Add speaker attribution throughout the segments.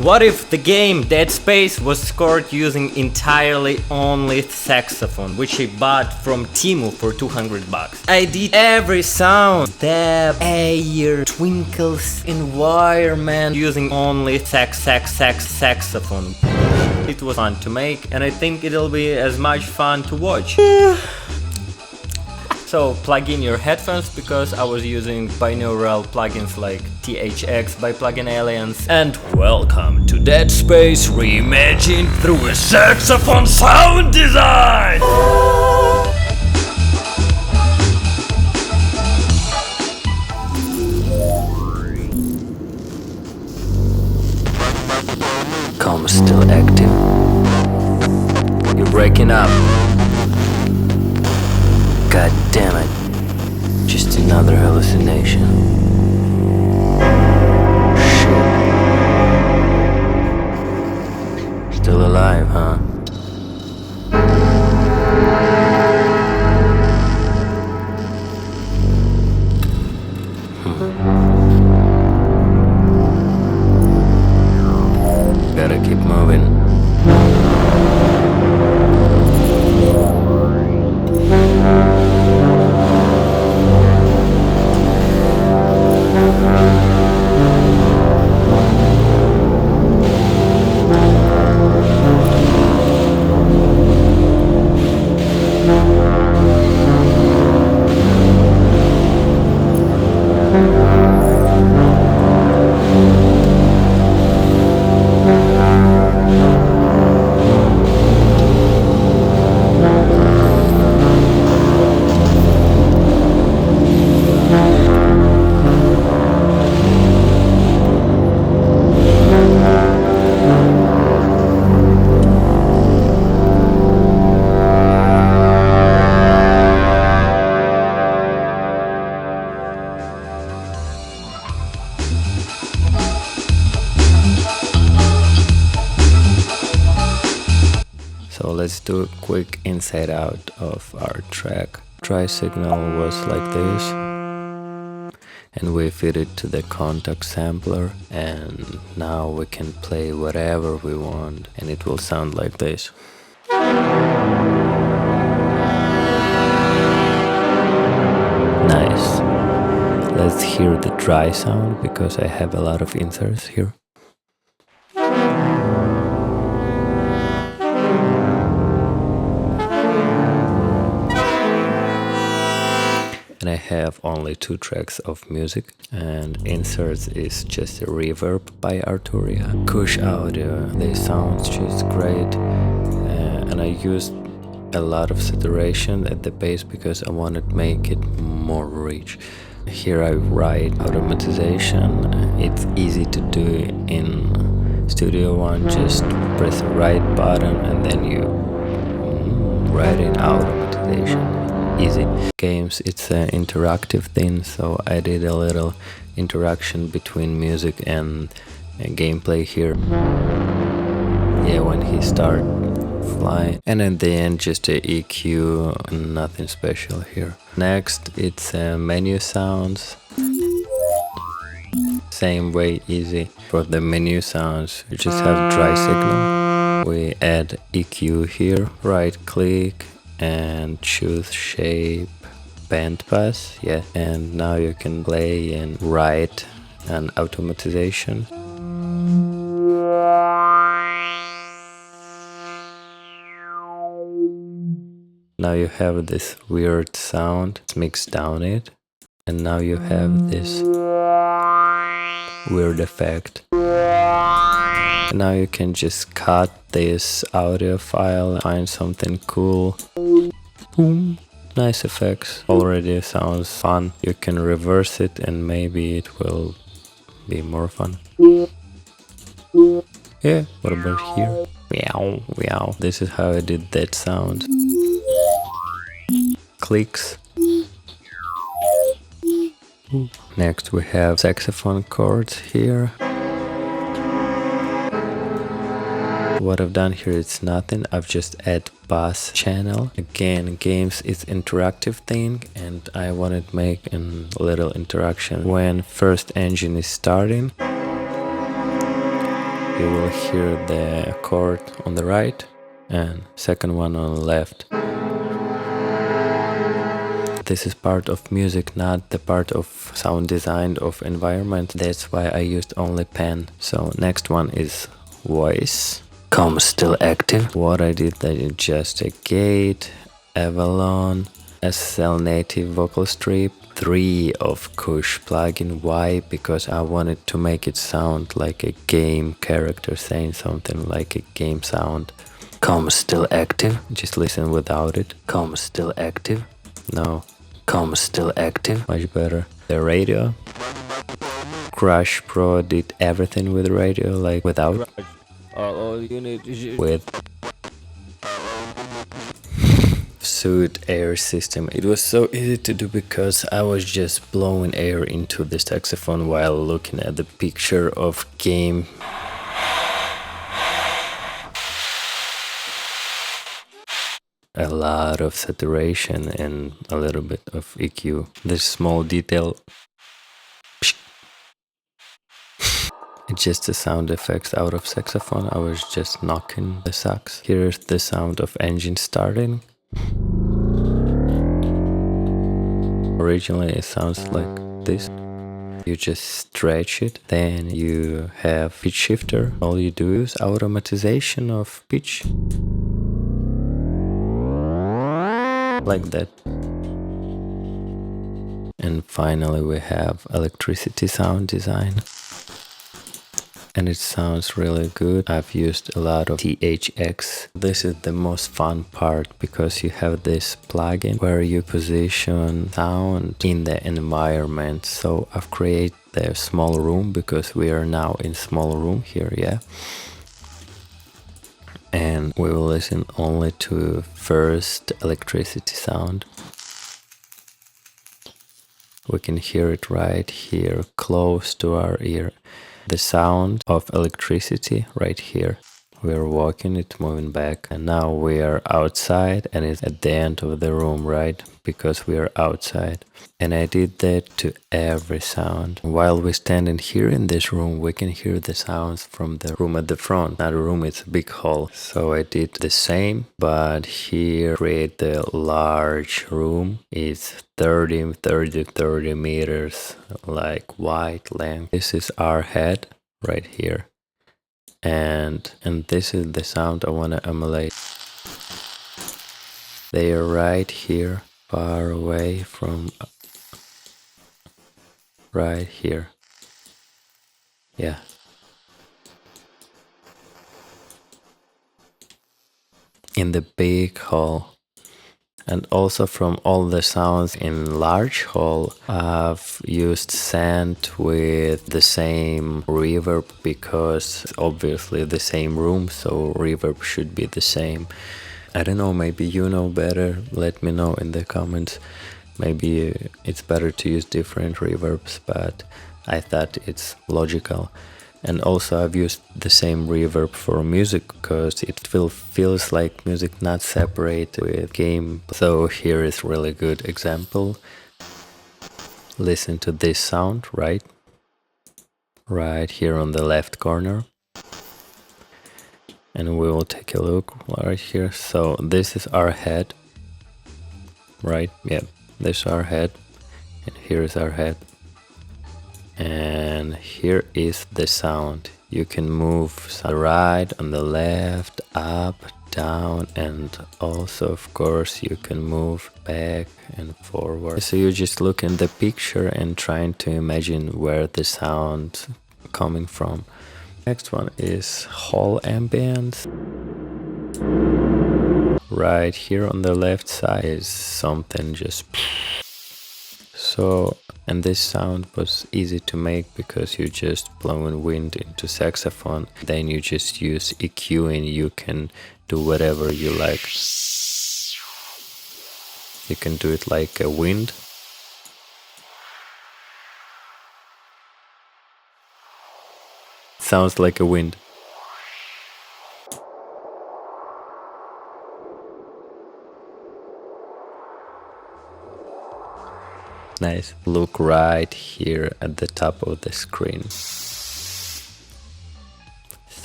Speaker 1: What if the game Dead Space was scored using entirely only saxophone, which I bought from Temu for $200. I did every sound, dab, air, twinkles, environment using only saxophone. It was fun to make, and I think it'll be as much fun to watch. So plug in your headphones, because I was using binaural plugins like THX by Plugin Aliens. And welcome to Dead Space reimagined through a saxophone sound design! Com's still active. You're breaking up. God damn it. Just another hallucination. Shit. Still alive, huh? Gotta keep moving. So let's do a quick inside out of our track. Dry signal was like this, and we fit it to the Kontakt Sampler, and now we can play whatever we want and it will sound like this. Nice. Let's hear the dry sound, because I have a lot of inserts here. And I have only 2 tracks of music, and inserts is just a reverb by Arturia. Kush audio, they sound just great, and I used a lot of saturation at the bass because I wanted to make it more rich. Here I write automatization. It's easy to do in Studio One. Just press the right button and then you write in automatization. Easy. Games, it's an interactive thing, so I did a little interaction between music and gameplay here. Yeah, when he started flying, and at the end just a EQ, nothing special here. Next, it's menu sounds. Same way, easy. For the menu sounds, we just have dry signal. We add EQ here, right click and choose shape, bandpass, yeah, and now you can play and write an automatization. Now you have this weird sound, mix down it, and now you have this weird effect. And now you can just cut this audio file, find something cool. Boom. Nice effects. Already sounds fun. You can reverse it and maybe it will be more fun. Yeah, what about here? Meow, meow. This is how I did that sound. Clicks. Next we have saxophone chords here. What I've done here is nothing, I've just add bass channel. Again, games is interactive thing, and I wanted to make a little interaction when first engine is starting. you will hear the chord on the right and second one on the left. This is part of music, not the part of sound design of environment. That's why I used only pen. So next one is voice. Comms still active. What I did, that is just a gate, Avalon, SSL native vocal strip, 3 of Kush plugin. Why? Because I wanted to make it sound like a game character saying something, like a game sound. Comms still active. Just listen without it. Comms still active. No. Comms still active. Much better. The radio. Krush Pro did everything with the radio, like without. All you need is with Suit air system. It was so easy to do because I was just blowing air into the saxophone while looking at the picture of game. A lot of saturation and a little bit of EQ. This small detail. It's just the sound effects out of saxophone. I was just knocking the sax. Here's the sound of engine starting. Originally it sounds like this. You just stretch it, then you have pitch shifter. All you do is automatization of pitch. Like that. And finally we have electricity sound design. And it sounds really good. I've used a lot of THX. This is the most fun part because you have this plugin where you position sound in the environment. So I've created a small room because we are now in small room here, yeah. And we will listen only to first electricity sound. We can hear it right here, close to our ear. The sound of electricity right here. We're walking, it's moving back. And now we are outside and it's at the end of the room, right? Because we are outside. And I did that to every sound. While we stand in here in this room, we can hear the sounds from the room at the front. Not a room, it's a big hall. So I did the same, but here create the large room. It's 30 meters, like wide length. This is our head right here. And this is the sound I want to emulate. They are right here, far away from right here. Yeah. In the big hall. And also from all the sounds in large hall, I've used sand with the same reverb because obviously the same room, so reverb should be the same. I don't know, maybe you know better, let me know in the comments. Maybe it's better to use different reverbs, but I thought it's logical. And also I've used the same reverb for music because it feels like music not separate with game. So here is really good example. Listen to this sound, right? Right here on the left corner. And we will take a look right here. So this is our head, right? Yeah, this is our head. And here is our head. And here is the sound. You can move on the right, on the left, up, down, and also of course you can move back and forward. So you just look in the picture and trying to imagine where the sound coming from. Next one is hall ambience. Right here on the left side is something just so. And this sound was easy to make because you just blowing wind into saxophone. Then you just use EQ and you can do whatever you like. You can do it like a wind. Sounds like a wind. Nice. Look right here at the top of the screen.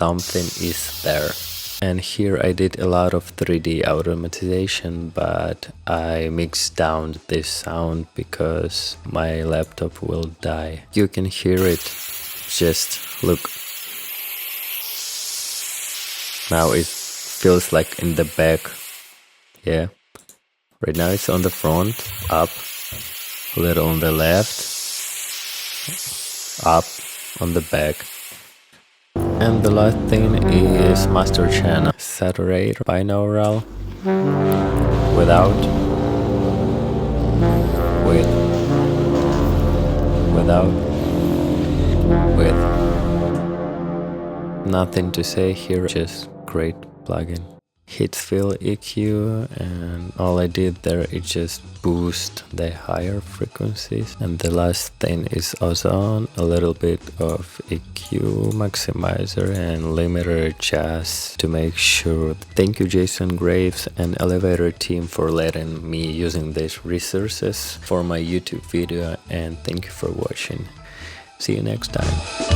Speaker 1: something is there. And here I did a lot of 3D automatization, but I mixed down this sound because my laptop will die. You can hear it, just look. Now it feels like in the back, yeah. Right now it's on the front, up, a little on the left, up, on the back. And the last thing is master channel. Saturate, binaural, without, with, without, with. Nothing to say here, just great plugin. Hit fill EQ, and all I did there is just boost the higher frequencies. And the last thing is ozone, a little bit of EQ, maximizer and limiter jazz to make sure. Thank you Jason Graves and Elevator team for letting me using these resources for my YouTube video, and thank you for watching. See you next time.